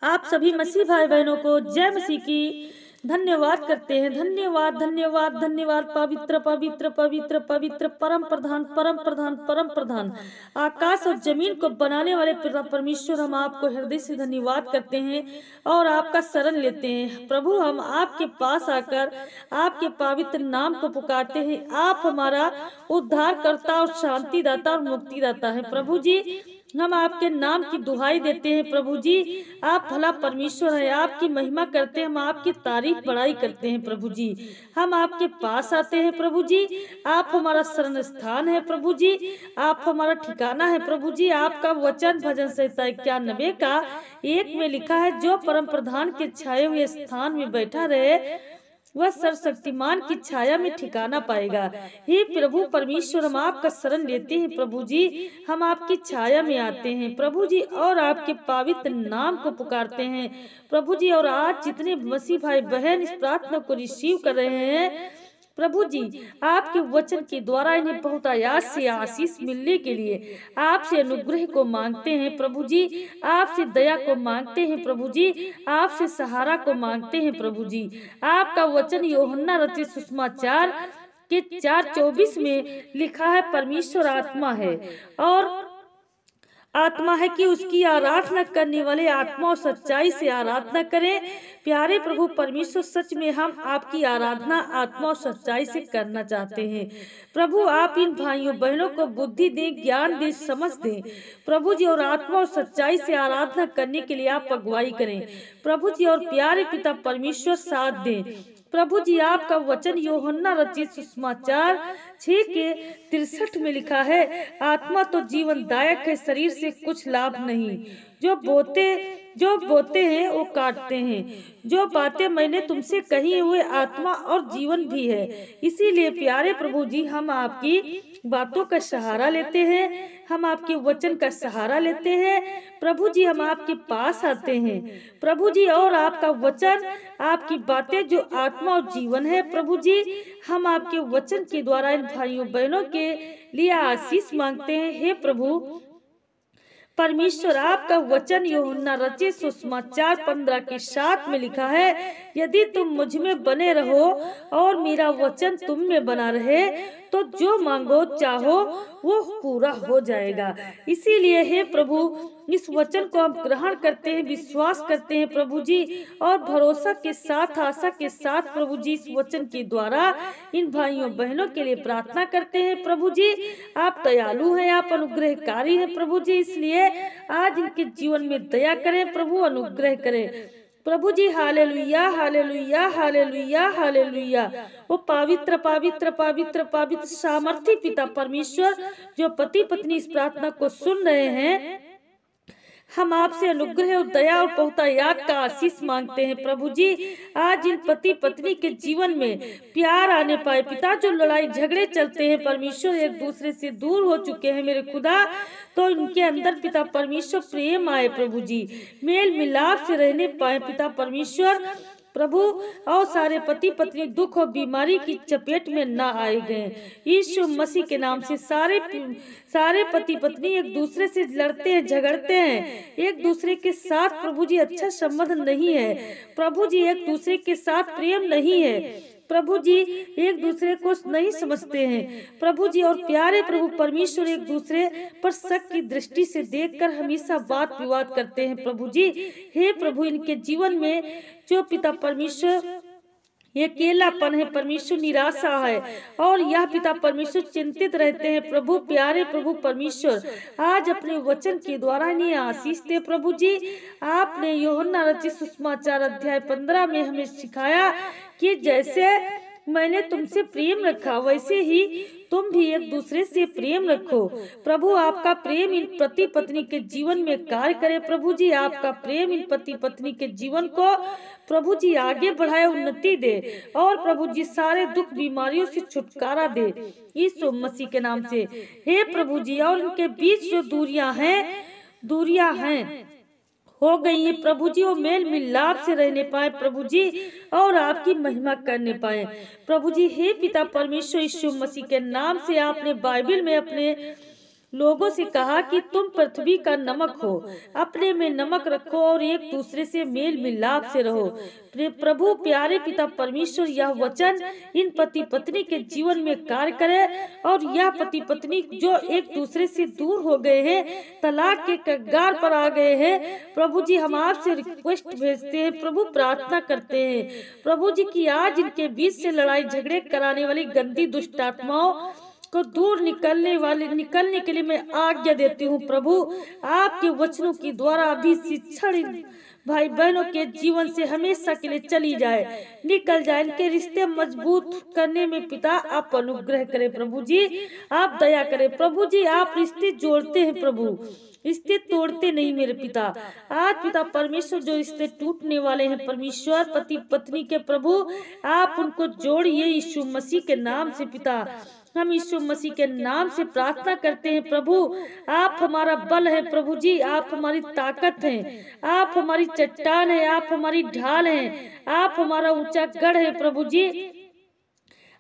आप सभी मसीह भाई बहनों को जय मसीह की धन्यवाद करते हैं। धन्यवाद धन्यवाद धन्यवाद। पवित्र पवित्र पवित्र पवित्र परम प्रधान परम प्रधान परम प्रधान आकाश और जमीन को बनाने वाले पिता परमेश्वर, हम आपको हृदय से धन्यवाद करते हैं और आपका शरण लेते हैं। प्रभु, हम आपके पास आकर आपके पवित्र नाम को पुकारते हैं। आप हमारा उद्धारकर्ता और शांतिदाता और मुक्तिदाता है। प्रभु जी, हम आपके नाम की दुहाई देते हैं। प्रभु जी, आप भला परमेश्वर है, आपकी महिमा करते हैं, हम आपकी तारीफ बड़ाई करते हैं। प्रभु जी, हम आपके पास आते हैं। प्रभु जी, आप हमारा शरण स्थान है। प्रभु जी, आप हमारा ठिकाना है। प्रभु जी, आपका वचन भजन संहिता 91 का 1 में लिखा है, जो परम प्रधान के छाए हुए स्थान में बैठा रहे वह सर्वशक्तिमान की छाया में ठिकाना पाएगा। हे प्रभु परमेश्वर, हम आपका शरण लेते हैं। प्रभु जी, हम आपकी छाया में आते हैं प्रभु जी, और आपके पवित्र नाम को पुकारते हैं। प्रभु जी, और आज जितने मसीह भाई बहन इस प्रार्थना को रिसीव कर रहे हैं, प्रभु जी, आपके वचन के द्वारा इन्हें बहुत आयास से आशीष मिलने के लिए आपसे अनुग्रह को मांगते हैं। प्रभु जी, आपसे दया को मांगते हैं। प्रभु जी, आपसे सहारा को मांगते हैं। प्रभु जी, आपका वचन यूहन्ना रचित सुसमाचार के 4:24 में लिखा है, परमेश्वर आत्मा है और आत्मा है कि उसकी आराधना करने वाले आत्मा और सच्चाई से आराधना करें। प्यारे प्रभु परमेश्वर, सच में हम आपकी आराधना आत्मा और सच्चाई से करना चाहते हैं। प्रभु, आप इन भाइयों बहनों को बुद्धि दें, ज्ञान दें, समझ दें प्रभु जी, और आत्मा और सच्चाई से आराधना करने के लिए आप अगुवाई करें। प्रभु जी, और प्यारे पिता परमेश्वर साथ दें। प्रभु जी, आपका वचन यूहन्ना रचित सुसमाचार 6:63 में लिखा है, आत्मा तो जीवनदायक है, शरीर से कुछ लाभ नहीं। जो बोते हैं वो काटते हैं। जो बातें मैंने तुमसे कही हुए आत्मा और जीवन भी है। इसीलिए प्यारे प्रभु जी, हम आपकी बातों का सहारा लेते हैं, हम आपके वचन का सहारा लेते हैं। प्रभु जी, हम आपके पास आते हैं प्रभु जी, और आपका वचन, आपकी बातें जो आत्मा और जीवन है। प्रभु जी, हम आपके वचन के द्वारा इन भाइयों बहनों के लिए आशीष मांगते हैं। हे प्रभु परमेश्वर, आपका वचन यूहन्ना रचित सुसमाचार 15:7 में लिखा है, यदि तुम मुझ में बने रहो और मेरा वचन तुम में बना रहे तो जो मांगो चाहो वो पूरा हो जाएगा। इसीलिए हे प्रभु, इस वचन को हम ग्रहण करते हैं, विश्वास करते हैं प्रभु जी, और भरोसा के साथ, आशा के साथ प्रभु जी, इस वचन के द्वारा इन भाइयों बहनों के लिए प्रार्थना करते हैं। प्रभु जी, आप दयालु हैं, आप अनुग्रहकारी हैं प्रभु जी, इसलिए आज इनके जीवन में दया करें प्रभु, अनुग्रह करें प्रभु जी। Hallelujah hallelujah hallelujah hallelujah. वो पवित्र पवित्र पवित्र पवित्र सामर्थी पिता परमेश्वर, जो पति पत्नी इस प्रार्थना को सुन रहे हैं, हम आपसे अनुग्रह और दया और बहुतायात का आशीष मांगते हैं। प्रभु जी, आज इन पति पत्नी के जीवन में प्यार आने पाए पिता। जो लड़ाई झगड़े चलते हैं परमेश्वर, एक दूसरे से दूर हो चुके हैं मेरे खुदा, तो इनके अंदर पिता परमेश्वर प्रेम आए प्रभु जी, मेल मिलाप से रहने पाए पिता परमेश्वर प्रभु, और सारे पति पत्नी दुख और बीमारी की चपेट में ना आए गए। यीशु मसीह के नाम से सारे पति पत्नी एक दूसरे से लड़ते हैं, झगड़ते हैं, एक दूसरे के साथ प्रभु जी अच्छा संबंध नहीं है प्रभु जी, एक दूसरे के साथ प्रेम नहीं है प्रभु जी, एक दूसरे को नहीं समझते हैं प्रभु जी, और प्यारे प्रभु परमेश्वर, एक दूसरे पर शक की दृष्टि से देखकर हमेशा बात विवाद करते हैं प्रभु जी। हे प्रभु, इनके जीवन में जो पिता परमेश्वर ये अकेलापन है परमेश्वर, निराशा है, और यह पिता परमेश्वर चिंतित रहते हैं प्रभु, प्यारे प्रभु परमेश्वर, आज अपने वचन के द्वारा इन्हें आशीष दे प्रभु जी। आपने यूहन्ना रचित सुसमाचार अध्याय 15 में हमें सिखाया कि जैसे मैंने तुमसे प्रेम रखा वैसे ही तुम भी एक दूसरे से प्रेम रखो। प्रभु, आपका प्रेम इन पति पत्नी के जीवन में कार्य करे प्रभु जी, आपका प्रेम इन पति पत्नी के जीवन को प्रभु जी आगे बढ़ाए, उन्नति दे, और प्रभु जी सारे दुख बीमारियों से छुटकारा दे यीशु मसीह के नाम से। हे प्रभु जी, और इनके बीच जो दूरियां हैं हो गई है प्रभु जी, वो मेल मिलाप से रहने पाए प्रभु जी, और आपकी महिमा करने पाए प्रभु जी। हे पिता परमेश्वर, यीशु मसीह के नाम से आपने बाइबल में अपने लोगों से कहा कि तुम पृथ्वी का नमक हो, अपने में नमक रखो और एक दूसरे से मेल मिलाप से रहो। प्रभु प्यारे पिता परमेश्वर यह वचन इन पति पत्नी के जीवन में कार्य करे, और यह पति पत्नी जो एक दूसरे से दूर हो गए हैं, तलाक के कगार पर आ गए हैं, प्रभु जी हम आपसे रिक्वेस्ट भेजते हैं, प्रभु प्रार्थना करते हैं प्रभु जी की आज इनके बीच से लड़ाई झगड़े कराने वाली गंदी दुष्ट आत्माओं को दूर निकलने के लिए मैं आज्ञा देती हूँ। प्रभु आपके वचनों के द्वारा अभी शिक्षण भाई बहनों के जीवन से हमेशा के लिए चली जाए, निकल जाए, इनके रिश्ते मजबूत करने में पिता आप अनुग्रह करें। प्रभु जी आप दया करें। प्रभु जी आप रिश्ते जोड़ते हैं, प्रभु रिश्ते तोड़ते नहीं मेरे पिता। आज पिता परमेश्वर जो रिश्ते टूटने वाले हैं परमेश्वर पति पत्नी के, प्रभु आप उनको जोड़िए यीशु मसीह के नाम से। पिता हम यीशु मसीह के नाम से प्रार्थना करते हैं। प्रभु आप हमारा बल है, प्रभु जी आप हमारी ताकत हैं, आप हमारी चट्टान है, आप हमारी ढाल हैं, आप हमारा ऊंचा गढ़ है। प्रभु जी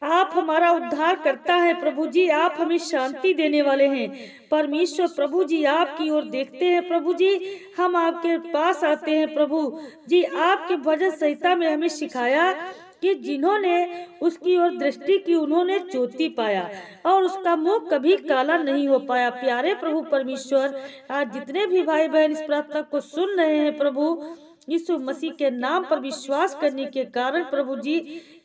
आप हमारा उद्धार करता है। प्रभु जी आप हमें शांति देने वाले हैं परमेश्वर। प्रभु जी आपकी ओर देखते हैं। प्रभु जी हम आपके पास आते हैं। प्रभु जी आपके भजन संहिता में हमें सिखाया कि जिन्होंने उसकी ओर दृष्टि की उन्होंने ज्योति पाया और उसका मुंह कभी काला नहीं हो पाया। प्यारे प्रभु परमेश्वर आज जितने भी भाई बहन इस प्रार्थना को सुन रहे हैं, प्रभु यीशु मसीह के नाम पर विश्वास करने के कारण प्रभु जी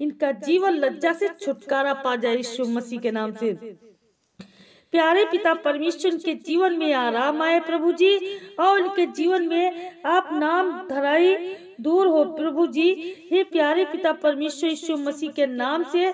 इनका जीवन लज्जा से छुटकारा पा जाए यीशु मसीह के नाम से। प्यारे पिता परमेश्वर के जीवन में आराम आए प्रभु जी, और इनके जीवन में आप नाम धराई दूर हो प्रभु जी। हे प्यारे पिता परमेश्वर यीशु मसीह के नाम से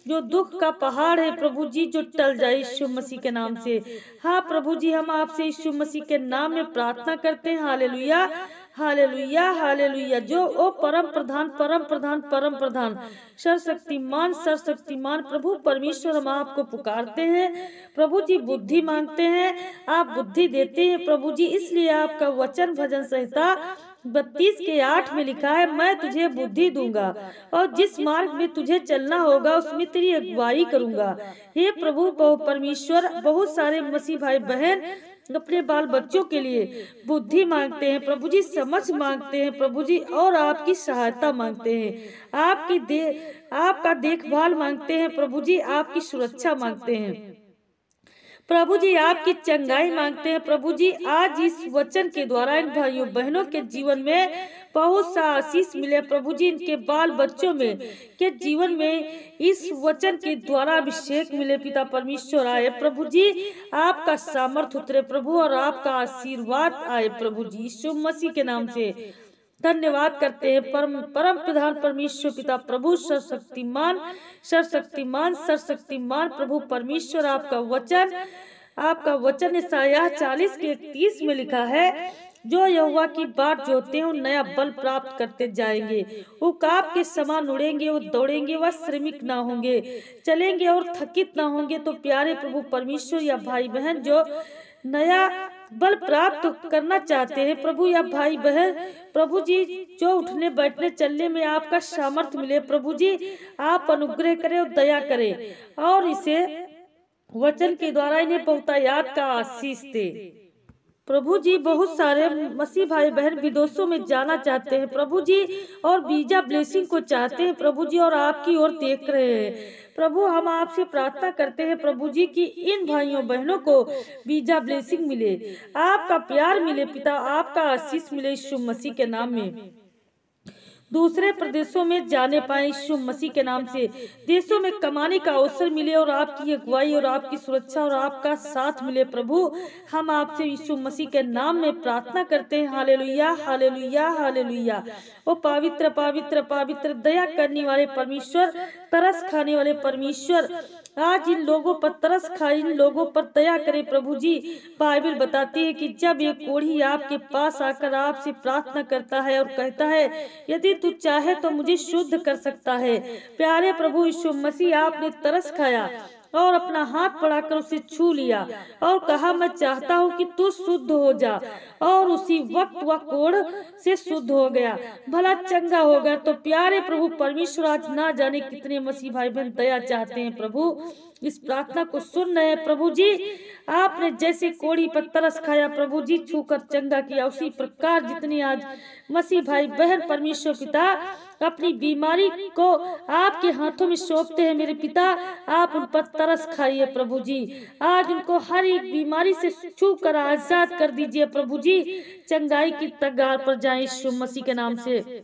जो दुख का पहाड़ है प्रभु जी जो टल जाए यीशु मसीह के नाम से। हाँ प्रभु जी हम आपसे यीशु मसीह के नाम में प्रार्थना करते हैं। Hallelujah hallelujah hallelujah. जो ओ परम प्रधान परम प्रधान परम प्रधान सर्वशक्तिमान प्रभु परमेश्वर हम आपको पुकारते हैं। प्रभु जी बुद्धि मांगते हैं, आप बुद्धि देते हैं प्रभु जी। इसलिए आपका वचन भजन संहिता 32:8 में लिखा है, मैं तुझे बुद्धि दूंगा और जिस मार्ग में तुझे चलना होगा उसमें तेरी अगुवाई करूंगा। हे प्रभु परमेश्वर बहुत सारे मसीह भाई बहन अपने बाल बच्चों के लिए बुद्धि मांगते हैं प्रभु जी, समझ मांगते हैं प्रभु जी, और आपकी सहायता मांगते हैं, आपका देखभाल मांगते हैं प्रभु जी, आपकी सुरक्षा मांगते हैं प्रभु जी, आपकी चंगाई मांगते हैं प्रभु जी। आज इस वचन के द्वारा इन भाइयों बहनों के जीवन में बहुत सा आशीष मिले प्रभु जी, इनके बाल बच्चों में के जीवन में इस वचन के द्वारा अभिषेक मिले पिता परमेश्वर आए प्रभु जी, आपका सामर्थ उतरे प्रभु और आपका आशीर्वाद आए प्रभु जी यीशु मसीह के नाम से। धन्यवाद करते हैं परम प्रधान परमेश्वर पिता प्रभु सर्वशक्तिमान प्रभु परमेश्वर। आपका वचन यशायाह 40:31 में लिखा है, जो यहोवा की बाट जोते हैं नया बल प्राप्त करते जाएंगे, वो काब के समान उड़ेंगे, वो दौड़ेंगे, वह श्रमिक ना होंगे, चलेंगे और थकित ना होंगे। तो प्यारे प्रभु परमेश्वर या भाई बहन जो नया बल प्राप्त करना चाहते हैं प्रभु या भाई बहन, प्रभु जी जो उठने बैठने चलने में आपका सामर्थ्य मिले प्रभु जी, आप अनुग्रह करें और दया करें और इसे वचन के द्वारा इन्हें बहुतायात का आशीष दे प्रभु जी। बहुत सारे मसीह भाई बहन विदेशों में जाना चाहते हैं प्रभु जी और वीजा ब्लेसिंग को चाहते हैं प्रभु जी, और आपकी ओर देख रहे हैं प्रभु। हम आपसे प्रार्थना करते हैं प्रभु जी कि इन भाइयों बहनों को वीजा ब्लेसिंग मिले, आपका प्यार मिले पिता, आपका आशीष मिले यीशु मसीह के नाम में। दूसरे प्रदेशों में जाने पाए यीशु मसीह के नाम से, देशों में कमाने का अवसर मिले और आपकी अगुवाई और आपकी सुरक्षा और आपका साथ मिले प्रभु। हम आपसे यीशु मसीह के नाम में प्रार्थना करते हैं। Hallelujah hallelujah hallelujah. ओ पवित्र पवित्र पवित्र दया करने वाले परमेश्वर, तरस खाने वाले परमेश्वर, आज इन लोगों पर तरस खाए, इन लोगों पर दया करे प्रभु जी। बाइबल बताती है कि जब एक कोढ़ी आपके पास आकर आपसे प्रार्थना करता है और कहता है, यदि तू चाहे तो मुझे शुद्ध कर सकता है। प्यारे प्रभु यीशु मसीह, आपने तरस खाया और अपना हाथ बढ़ाकर उसे छू लिया और कहा, मैं चाहता हूँ कि तू शुद्ध हो जा, और उसी वक्त वह कोढ़ से शुद्ध हो गया, भला चंगा हो गया। तो प्यारे प्रभु परमेश्वर, आज ना जाने कितने मसीह भाई बहन दया चाहते हैं प्रभु, इस प्रार्थना को सुन रहे हैं प्रभु जी। आपने जैसे कोढ़ी पर तरस खाया प्रभु जी, छूकर चंगा किया, उसी प्रकार जितनी आज मसीह भाई बहन परमेश्वर पिता अपनी बीमारी को आपके हाथों में सौंपते हैं मेरे पिता, आप उन पर तरस खाइए प्रभु जी। आज उनको हर एक बीमारी से छू कर आजाद कर दीजिए प्रभु जी। चंगाई की तगार पर जाए यीशु मसीह के नाम से,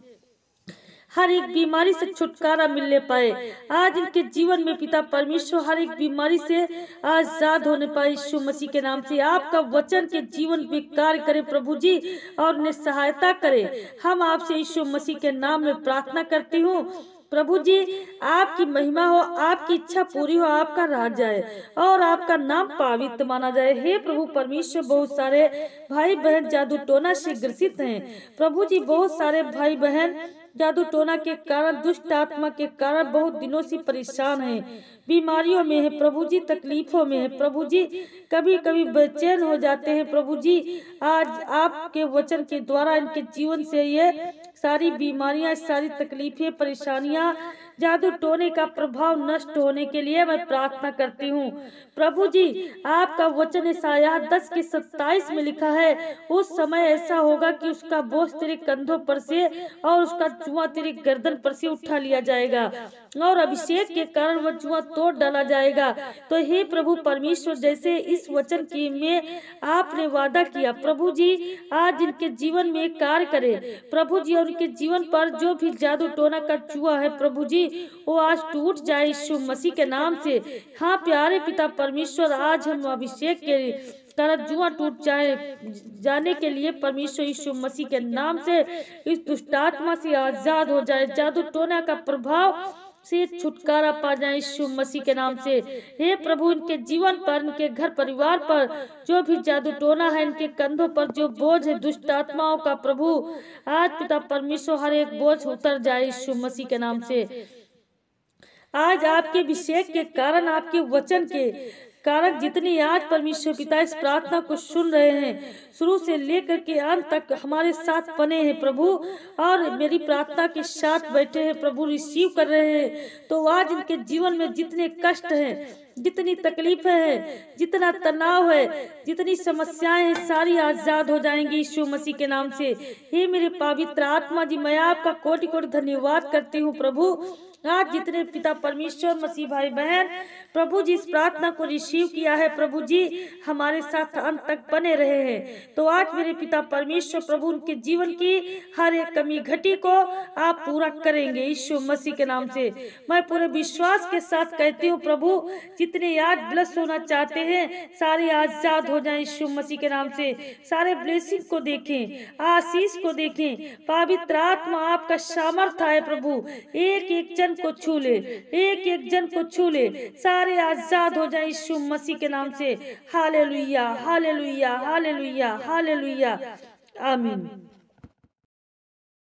हर एक बीमारी से छुटकारा मिलने पाए आज इनके जीवन में पिता परमेश्वर, हर एक बीमारी से आजाद होने पाए यीशु मसीह के नाम से। आपका वचन के जीवन में कार्य करे प्रभु जी और उन्हें सहायता करे। हम आपसे यीशु मसीह के नाम में प्रार्थना करती हूँ प्रभु जी, आपकी महिमा हो, आपकी इच्छा पूरी हो, आपका राज जाए और आपका नाम पवित्र माना जाए। हे प्रभु परमेश्वर, बहुत सारे भाई बहन जादू टोना से ग्रसित हैं प्रभु जी, बहुत सारे भाई बहन जादू टोना के कारण, दुष्ट आत्मा के कारण बहुत दिनों से परेशान हैं, बीमारियों में है प्रभु जी, तकलीफों में है प्रभु जी, कभी कभी बेचैन हो जाते हैं प्रभु जी। आज आपके वचन के द्वारा इनके जीवन से ये सारी बीमारियां, सारी तकलीफें, परेशानियां, जादू टोने का प्रभाव नष्ट होने के लिए मैं प्रार्थना करती हूँ प्रभु जी। आपका वचन यशायाह 10:27 में लिखा है, उस समय ऐसा होगा कि उसका बोझ तेरे कंधों पर से और उसका जुआ तेरे गर्दन पर से उठा लिया जाएगा और अभिषेक के कारण वह जुआ तोड़ डाला जाएगा। तो हे प्रभु परमेश्वर, जैसे इस वचन की में आपने वादा किया प्रभु जी, आज इनके जीवन में कार्य करे प्रभु जी, और उनके जीवन पर जो भी जादू टोना का जुआ है प्रभु जी, वो आज टूट जाए यीशु मसीह के नाम से। हाँ प्यारे पिता परमेश्वर, आज हम अभिषेक के कारण जुआ टूट जाने के लिए परमेश्वर यीशु मसीह के नाम से इस दुष्टात्मा से आजाद हो जाए, जादू टोना का प्रभाव से छुटकारा पा जाए यीशु मसीह के नाम से। हे प्रभु, इनके जीवन पर, इनके घर परिवार पर जो भी जादू टोना है, इनके कंधों पर जो बोझ है दुष्ट आत्माओं का प्रभु, आज पिता परमेश्वर हर एक बोझ उतर जाए यीशु मसीह के नाम से। आज आपके अभिषेक के कारण, आपके वचन के कारण जितनी आज परमेश्वर पिता इस प्रार्थना को सुन रहे हैं, शुरू से लेकर के अंत तक हमारे साथ बने हैं प्रभु, और मेरी प्रार्थना के साथ बैठे हैं प्रभु, रिसीव कर रहे हैं, तो आज इनके जीवन में जितने कष्ट हैं, जितनी तकलीफें हैं, जितना तनाव है, जितनी समस्याएं हैं, सारी आजाद हो जाएंगी यीशु मसीह के नाम से। हे मेरे पवित्र आत्मा जी, मैं आपका कोटि कोटि धन्यवाद करती हूँ प्रभु। आज जितने पिता परमेश्वर मसीह भाई बहन प्रभु जी इस प्रार्थना को रिसीव किया है प्रभु जी, हमारे साथ अंत तक बने रहे हैं, तो आज मेरे पिता परमेश्वर प्रभु उनके जीवन की हर एक कमी घटी को आप पूरा करेंगे यीशु मसीह के नाम से। मैं पूरे विश्वास के साथ कहती हूँ प्रभु, जितने आज ब्लेस होना चाहते हैं सारे आजाद हो जाएं यीशु मसीह के नाम से। सारे ब्लेसिंग को देखें, आशीष को देखें, पवित्र आत्मा आपका सामर्थ्य है प्रभु, एक एक जन को छू ले, एक एक जन को छू ले, सारे आजाद हो जाए यीशु मसीह के नाम से। हालेलुया, हालेलुया, हालेलुया, हालेलुया, आमीन।